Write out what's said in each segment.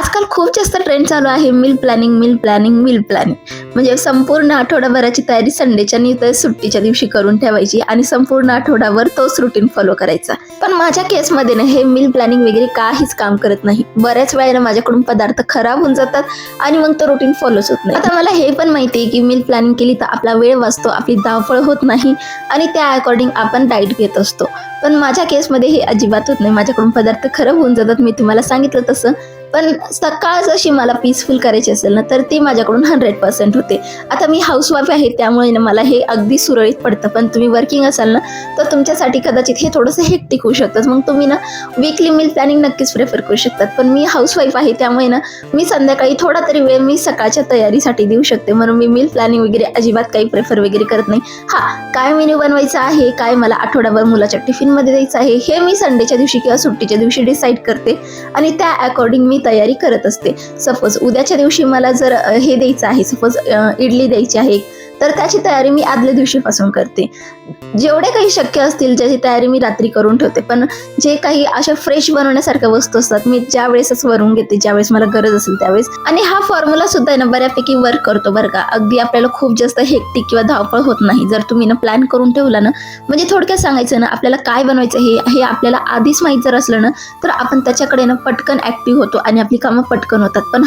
आजकाल खूप जास्त ट्रेंड चालू आहे meal planning, meal planning, meal planning. म्हणजे संपूर्ण आठवडाभराची तयारी संडेच्या आणि तर सुट्टीच्या दिवशी करून ठेवायची आणि संपूर्ण आठवडाभर तोच रुटीन फॉलो करायचा. पण माझ्या केसमध्ये ना हे मील प्लॅनिंग वगैरे काहीच काम करत नाही. बऱ्याच वेळेला माझ्याकडून पदार्थ खराब होऊन जातात आणि मग तो रुटीन फॉलोच होत नाही. आता मला हे पण माहिती आहे की मील प्लॅनिंग केली तर आपला वेळ वाचतो, आपली धावपळ होत नाही आणि त्या अकॉर्डिंग आपण डाएट घेत असतो. पण माझ्या केसमध्ये हे अजिबात होत नाही. माझ्याकडून पदार्थ खराब होऊन जातात, मी तुम्हाला सांगितलं तसं. पण सकाळ जशी मला पीसफुल करायची असेल ना तर ती माझ्याकडून 100% होते. आता मी हाऊसवाईफ आहे त्यामुळे ना मला हे अगदी सुरळीत पडतं. पण तुम्ही वर्किंग असाल ना तर तुमच्यासाठी कदाचित हे थोडंसं हेक्टिक होऊ शकतं. मग तुम्ही ना वीकली मील प्लॅनिंग नक्कीच प्रेफर करू शकतात. पण मी हाऊसवाईफ आहे त्यामुळे ना मी संध्याकाळी थोडा तरी वेळ मी सकाळच्या तयारीसाठी देऊ शकते. म्हणून मी मील प्लॅनिंग वगैरे अजिबात काही प्रेफर वगैरे करत नाही. काय मेन्यू बनवायचा आहे, काय मला आठवडाभर मुलाच्या टिफिनमध्ये द्यायचं आहे हे मी संडेच्या दिवशी किंवा सुट्टीच्या दिवशी डिसाईड करते आणि त्या अकॉर्डिंग मी तयारी करत असते. सपोज उद्याच्या दिवशी मला जर हे द्यायचं आहे, सपोज इडली द्यायची आहे तर त्याची तयारी मी आदल्या दिवशीपासून करते. जेवढे काही शक्य असतील ज्याची तयारी मी रात्री करून ठेवते. पण जे काही अशा फ्रेश बनवण्यासारख्या वस्तू असतात मी ज्या वेळेसच वरून घेते, ज्यावेळेस मला गरज असेल त्यावेळेस. आणि हा फॉर्म्युला सुद्धा आहे ना बऱ्यापैकी वर्क करतो बरं का. अगदी आपल्याला खूप जास्त हेक्टिक किंवा धावपळ होत नाही जर तुम्ही ना प्लॅन करून ठेवला ना. म्हणजे थोडक्यात सांगायचं ना, आपल्याला काय बनवायचं हे आपल्याला आधीच माहीत जर असलं ना तर आपण त्याच्याकडे ना पटकन ऍक्टिव्ह होतो आणि आपली कामं पटकन होतात. पण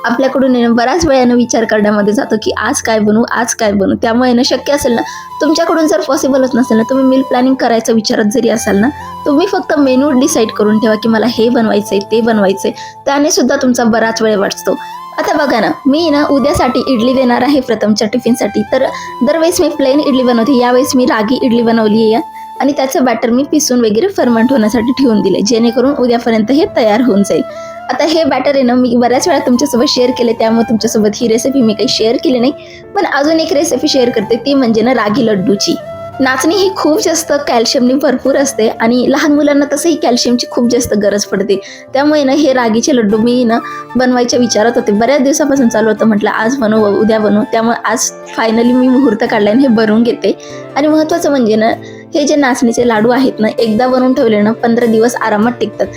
आपल्याकडून बऱ्याच वेळानं विचार करण्यामध्ये जातो की आज काय बनवू, आज काय बनवू. त्यामुळे ना शक्य असेल ना, तुमच्याकडून जर पॉसिबलच नसेल ना, तुम्ही मील प्लॅनिंग करायचं विचारत जरी असाल ना, तुम्ही फक्त मेनू डिसाईड करून ठेवा की मला हे बनवायचंय, ते बनवायचंय. त्याने सुद्धा तुमचा बराच वेळ वाचतो. आता बघा ना, मी ना उद्यासाठी इडली देणार आहे प्रथमच्या टिफिनसाठी. तर दरवेळेस मी प्लेन इडली बनवते, यावेळेस मी रागी इडली बनवली आहे आणि त्याचं बॅटर मी पिसून वगैरे फर्मंट होण्यासाठी ठेवून दिले, जेणेकरून उद्यापर्यंत हे तयार होऊन जाईल. आता हे बॅटर आहे ना मी बऱ्याच वेळा तुमच्यासोबत शेअर केले, त्यामुळे तुमच्यासोबत ही रेसिपी मी काही शेअर केली नाही. पण अजून एक रेसिपी शेअर करते, ती म्हणजे ना रागी लड्डूची. नाचणी ही खूप जास्त कॅल्शियमनी भरपूर असते आणि लहान मुलांना तसंही कॅल्शियमची खूप जास्त गरज पडते. त्यामुळे ना हे रागीचे लड्डू मी ना बनवायच्या विचारात होते. बऱ्याच दिवसापासून चालू होतं, म्हटलं आज बनवू, उद्या बनवू. त्यामुळे आज फायनली मी मुहूर्त काढलाय हे बनवून घेते. आणि महत्त्वाचं म्हणजे ना, हे जे नाचणीचे लाडू आहेत ना, एकदा बनवून ठेवले ना 15 दिवस आरामात टिकतात.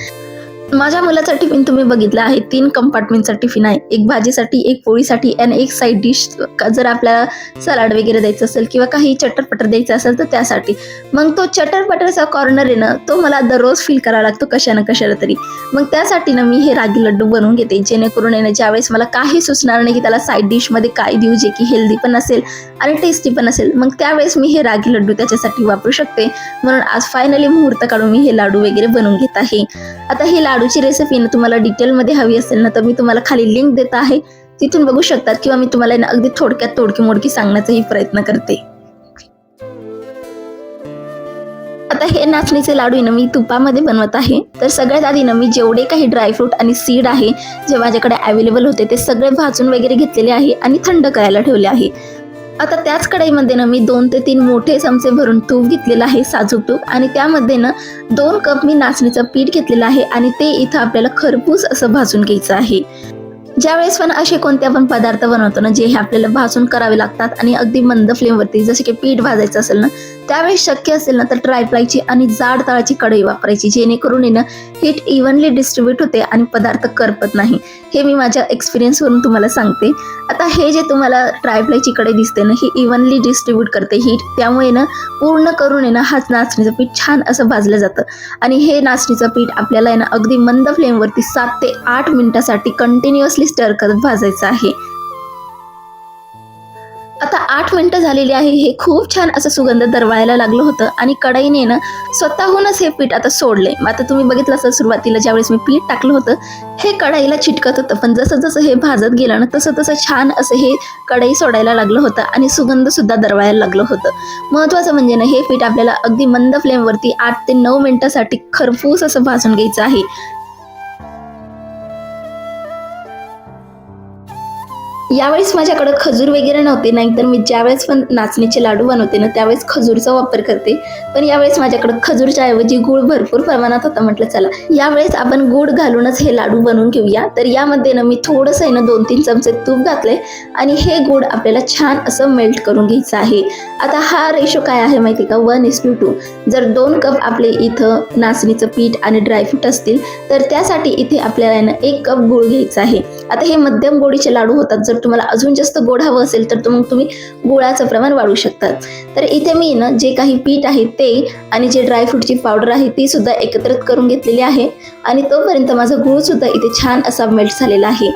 माझ्या मुलाचा टिफिन तुम्ही बघितला आहे, 3 कंपार्टमेंटचा टिफिन आहे. एक भाजीसाठी, एक पोळीसाठी आणि एक साईड डिश. जर आपल्याला सलाड वगैरे द्यायचं असेल किंवा काही चटरपटर द्यायचं असेल तर त्यासाठी. मग तो चटरपटरचा कॉर्नर आहे ना, तो मला दररोज फील करावा लागतो कशाला कशाला तरी. मग त्यासाठी ना मी हे रागी लड्डू बनवून घेते, जेणेकरून आहे ना ज्यावेळेस मला काही सुचणार नाही की त्याला साईड डिशमध्ये काय देऊ जे की हेल्दी पण असेल आणि टेस्टी पण असेल, मग त्यावेळेस मी हे रागी लड्डू त्याच्यासाठी वापरू शकते. म्हणून आज फायनली मुहूर्त काढून मी हे लाडू वगैरे बनवून घेत आहे. आता ही लाडूची रेसिपी ना तुम्हाला डिटेलमध्ये हवी असेल ना तर मी तुम्हाला खाली लिंक देत आहे, तिथून बघू शकतात. किंवा मी तुम्हाला ना अगदी थोडक्यात तोडकी मोडकी सांगण्याचाही प्रयत्न करते. आता हे नाचणीचे लाडू ना मी तुपामध्ये बनवत आहे. तर सगळ्यात आधी ना मी जेवढे काही ड्रायफ्रूट आणि सीड आहे जे माझ्याकडे अवेलेबल होते ते सगळे भाजून वगैरे घेतलेले आहे आणि थंड करायला ठेवले आहे. आता त्याच कढईमध्ये ना मी 2 ते 3 मोठे चमचे भरून तूप घेतलेलं आहे, साजूक तूप. आणि त्यामध्ये ना 2 कप मी नाचणीचं पीठ घेतलेलं आहे आणि ते इथं आपल्याला खरपूस असं भाजून घ्यायचं आहे. ज्यावेळेस पण असे कोणते आपण पदार्थ बनवतो ना जे हे आपल्याला भाजून करावे लागतात आणि अगदी मंद फ्लेमवरती, जसे की पीठ भाजायचं असेल ना, त्यावेळेस शक्य असेल ना तर ट्रायप्लायची आणि जाड तळाची कढई वापरायची, जेणेकरून आहे ना हीट इव्हनली डिस्ट्रीब्यूट होते आणि पदार्थ करपत नाही. हे मी माझ्या एक्सपिरियन्सवरून तुम्हाला सांगते. आता हे जे तुम्हाला ट्रायप्लायची कढई दिसते ना, ही इव्हनली डिस्ट्रीब्यूट करते हीट. त्यामुळे ना पूर्ण करून आहे ना हा नाचणीचं पीठ छान असं भाजलं जातं. आणि हे नाचणीचं पीठ आपल्याला आहे ना अगदी मंद फ्लेमवरती 7 ते 8 मिनिटासाठी कंटिन्युअसली स्टर करत भाजायचं आहे. आता 8 मिनिटं झालेली आहे. हे खूप छान असं सुगंध दरवळायला लागलं होतं आणि कढईने ना स्वतःहूनच हे पीठ आता सोडले. आता तुम्ही बघितलं असेल सुरुवातीला ज्यावेळेस मी पीठ टाकलं होतं हे कढईला चिटकत होतं, पण जसं जसं हे भाजत गेलं ना तसं तसं छान असं हे कढई सोडायला लागलं होतं आणि सुगंध सुद्धा दरवळायला लागलं होतं. महत्त्वाचं म्हणजे ना हे पीठ आपल्याला अगदी मंद फ्लेमवरती 8 ते 9 मिनिटासाठी खरपूस असं भाजून घ्यायचं आहे. यावेळेस माझ्याकडे खजूर वगैरे नव्हते, नाहीतर मी ज्यावेळेस पण नाचणीचे लाडू बनवते ना त्यावेळेस खजूरचा वापर करते. पण यावेळेस माझ्याकडे खजूरच्या ऐवजी गूळ भरपूर प्रमाणात होता. म्हटलं चला यावेळेस आपण गूळ घालूनच हे लाडू बनवून घेऊया. तर यामध्ये ना मी थोडंसं आहे ना 2-3 चमचे तूप घातले आणि हे गूळ आपल्याला छान असं मेल्ट करून घ्यायचं आहे. आता हा रेशो काय आहे माहिती का, 1:2. जर 2 कप आपले इथं नाचणीचं पीठ आणि ड्रायफ्रूट असतील तर त्यासाठी इथे आपल्याला ना 1 कप गूळ घ्यायचा आहे. आता हे मध्यम गोडीचे लाडू होतात. जर तुम्हाला अजून जास्त गोड हवं असेल तर मग तुम्ही गुळाचं प्रमाण वाढवू शकता. तर इथे मी ना जे काही पीठ आहे ते आणि जे ड्रायफ्रूटची पावडर आहे ती सुद्धा एकत्रित करून घेतलेली आहे आणि तोपर्यंत माझा गूळ सुद्धा इथे छान असा मेल्ट झालेला आहे.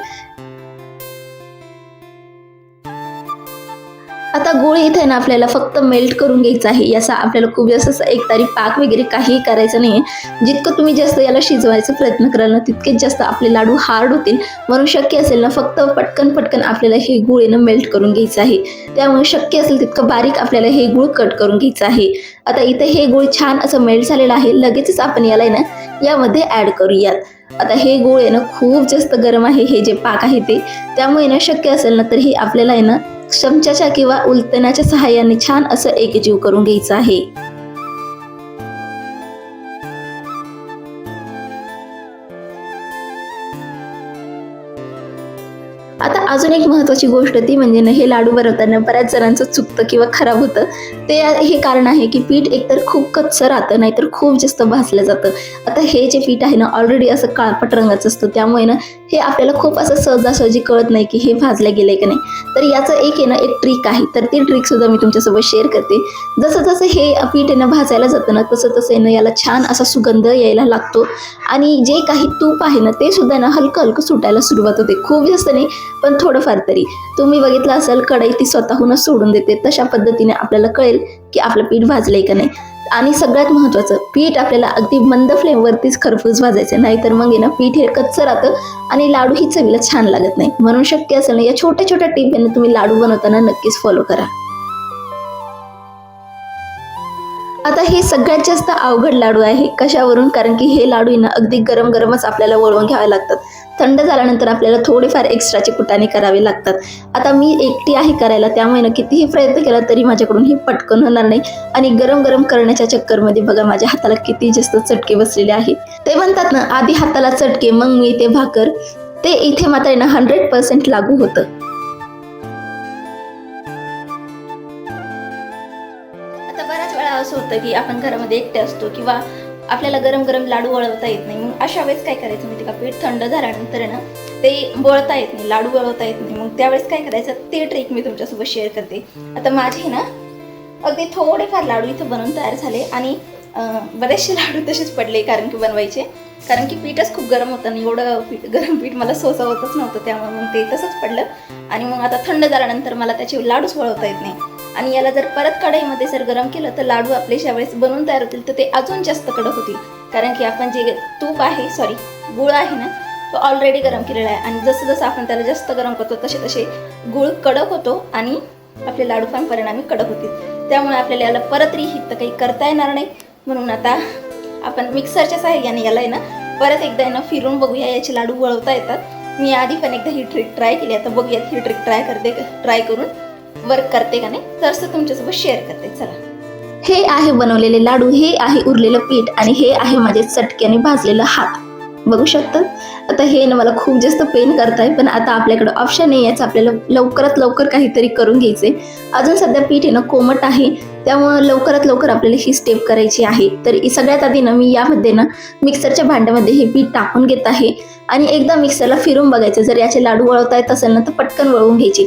आता गूळ इथे ना आपल्याला फक्त मेल्ट करून घ्यायचं आहे. याचा आपल्याला खूप जास्त एकतारी पाक वगैरे काहीही करायचं नाही. जितकं तुम्ही जास्त याला शिजवायचा प्रयत्न कराल ना तितकेच जास्त आपले लाडू हार्ड होतील. म्हणून शक्य असेल ना फक्त पटकन आपल्याला हे गूळ ना मेल्ट करून घ्यायचं आहे. त्यामुळे शक्य असेल तितकं बारीक आपल्याला हे गूळ कट करून घ्यायचं आहे. आता इथे हे गूळ छान असं मेल्ट झालेलं आहे. लगेचच आपण याला ना यामध्ये ॲड करूयात. आता हे गूळ आहे ना खूप जास्त गरम आहे, हे जे पाक आहे ते. त्यामुळे ना शक्य असेल ना तर हे आपल्याला आहे ना चमच्याच्या किंवा उलटण्याच्या सहाय्याने छान असं एकजीव करून घ्यायचं आहे. आता अजून एक महत्त्वाची गोष्ट ती म्हणजे ना हे लाडू बनवताना बऱ्याच जणांचं चुकतं किंवा खराब होतं. ते हे कारण आहे की पीठ एकतर खूप कच्चं राहतं, नाहीतर खूप जास्त भाजलं जातं. आता हे जे पीठ आहे ना ऑलरेडी असं काळपट रंगाचं असतं, त्यामुळे ना हे आपल्याला खूप असं सहजासहजी कळत नाही की हे भाजलं गेलंय की नाही. तर याचं एक आहे ना एक ट्रिक आहे, तर ती ट्रिक सुद्धा मी तुमच्यासोबत शेअर करते. जसं जसं हे पीठ आहे ना भाजायला जातं ना तसं तसं ना याला छान असा सुगंध यायला लागतो आणि जे काही तूप आहे ना ते सुद्धा ना हलकं हलकं सुटायला सुरुवात होते. खूप जास्त नाही पण थोडंफार तरी. तुम्ही बघितलं असेल कढई ती स्वतःहूनच सोडून देते. तशा पद्धतीने आपल्याला कळेल की आपलं पीठ भाजलंय का नाही. आणि सगळ्यात महत्त्वाचं पीठ आपल्याला अगदी मंद फ्लेमवरतीच खरपूस भाजायचं, नाहीतर मग ना पीठ हे कच्चं राहतं आणि लाडू ही चवीला छान लागत नाही. म्हणून शक्य असेल ना या छोट्या छोट्या टिप तुम्ही लाडू बनवताना नक्कीच फॉलो करा. आता हे सगळ्यात जास्त अवघड लाडू आहे. कशावरून? कारण की हे लाडू ना अगदी गरम गरमच आपल्याला वळवून घ्यावे लागतात. थंड झाल्यानंतर आपल्याला थोडेफार एक्स्ट्राचे कुटाणे करावे लागतात. आता मी एकटी आहे करायला, त्यामुळे ना कितीही प्रयत्न केला तरी माझ्याकडून हे पटकन होणार नाही आणि गरम गरम करण्याच्या चक्करमध्ये बघा माझ्या हाताला किती जास्त चटके बसलेले आहे. ते म्हणतात ना आधी हाताला चटके मग मिळते भाकर, ते इथे मात्र ना 100% लागू होतं. आता बऱ्याच वेळा असं होतं की आपण घरामध्ये एकटे असतो किंवा आपल्याला गरम गरम लाडू वळवता येत नाही. मग अशा वेळेस काय करायचं माहिती का, पीठ थंड झाल्यानंतर ना ते वळता येत नाही, लाडू वळवता येत नाही. मग त्यावेळेस काय करायचं ते ट्रिक मी तुमच्यासोबत शेअर करते. आता माझे ना अगदी थोडेफार लाडू इथं बनवून तयार झाले आणि बरेचसे लाडू तसेच पडले कारण की पीठच खूप गरम होतं आणि एवढं गरम पीठ मला सोसा होतच नव्हतं. त्यामुळे मग ते तसंच पडलं आणि मग आता थंड झाल्यानंतर मला त्याचे लाडूच वळवता येत नाही. आणि याला जर परत कढईमध्ये जर गरम केलं तर लाडू आपले ज्यावेळेस बनवून तयार होतील तर ते अजून जास्त कडक होतील. कारण की आपण जे गूळ आहे ना तो ऑलरेडी गरम केलेला आहे आणि जसं जसं आपण त्याला जास्त गरम करतो तसे गूळ कडक होतो आणि आपले लाडू पण परिणामी कडक होतील. त्यामुळे आपल्याला याला परत रिहीट तर काही करता येणार नाही. म्हणून आता आपण मिक्सरच्या साहाय्याने याला ना परत एकदा ना फिरून बघूया याचे लाडू वळवता येतात. मी आधी पण एकदा ही ट्रिक ट्राय केली, आता बघूयात ही ट्रिक ट्राय करून वर्क करते का नाही, तर असं तुमच्यासोबत शेअर करते. चला, हे आहे बनवलेले लाडू, हे आहे उरलेलं पीठ आणि हे आहे माझे चटक्याने भाजलेलं हात. बघू शकतात. आता हे ना मला खूप जास्त पेन करत आहे, पण आता आपल्याकडे ऑप्शन नाही याचं, आपल्याला लवकरात लवकर काहीतरी करून घ्यायचे. अजून सध्या पीठ आहे ना कोमट आहे, त्यामुळे लवकरात लवकर आपल्याला ही स्टेप करायची आहे. तर सगळ्यात आधी ना मी यामध्ये ना मिक्सरच्या भांड्यामध्ये हे पीठ टाकून घेत आहे आणि एकदा मिक्सरला फिरून बघायचं. जर याचे लाडू वळवता येत असेल ना तर पटकन वळवून घ्यायचे.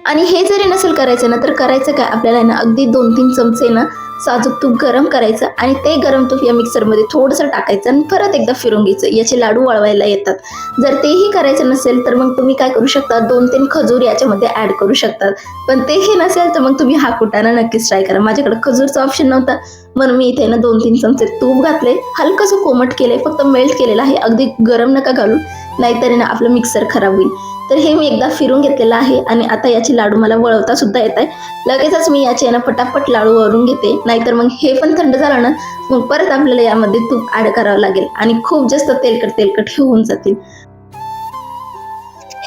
आणि हे जरी नसेल करायचं ना तर करायचं काय, आपल्याला ना अगदी 2-3 चमचे ना साजूक तूप गरम करायचं आणि ते गरम तूप या मिक्सरमध्ये थोडंसं टाकायचं आणि परत एकदा फिरून घ्यायचं. याचे लाडू वळवायला येतात. जर तेही करायचं नसेल तर मग तुम्ही काय करू शकता, 2-3 खजूर याच्यामध्ये ॲड करू शकतात. पण तेही नसेल तर मग तुम्ही हा कुटाणा नक्कीच ट्राय करा. माझ्याकडे खजूरचा ऑप्शन नव्हता म्हणून मी इथे ना 2-3 चमचे तूप घातले, हलकंसं कोमट केलंय, फक्त मेल्ट केलेलं आहे. अगदी गरम नका घालू, नाहीतर ना आपलं मिक्सर खराब होईल. तर हे मी एकदा फिरून घेतलेलं आहे आणि आता याचे लाडू मला वळवता सुद्धा येत आहे. लगेचच मी याचे ना पटापट लाडू वळवून घेते, नाहीतर मग हे पण थंड झालं ना मग परत आपल्याला यामध्ये तूप ॲड करावं लागेल आणि खूप जास्त तेलकट होऊन जातील.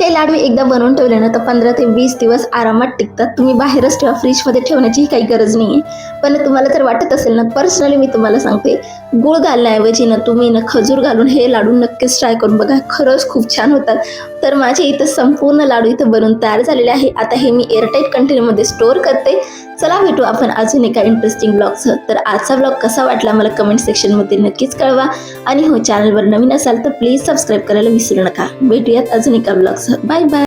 हे लाडू एकदा बनवून ठेवले ना तर 15 ते 20 दिवस आरामात टिकतात. तुम्ही बाहेरच ठेवा, फ्रीजमध्ये ठेवण्याची काही गरज नाही आहे. पण तुम्हाला जर वाटत असेल ना, पर्सनली मी तुम्हाला सांगते, गूळ घालण्याऐवजी ना तुम्ही ना खजूर घालून हे लाडू नक्कीच ट्राय करून बघा. खरंच खूप छान होतात. तर माझे इथं संपूर्ण लाडू इथं बनवून तयार झालेले आहे. आता हे मी एअरटाईट कंटेनरमध्ये स्टोअर करते. चला भेटू आपण अजून एका इंटरेस्टिंग ब्लॉगसह. तर आजचा ब्लॉग कसा वाटला मला कमेंट सेक्शनमध्ये नक्कीच कळवा. आणि हो, चॅनलवर नवीन असाल तर प्लीज सबस्क्राईब करायला विसरू नका. भेटूयात अजून एका ब्लॉगसह. Bye bye.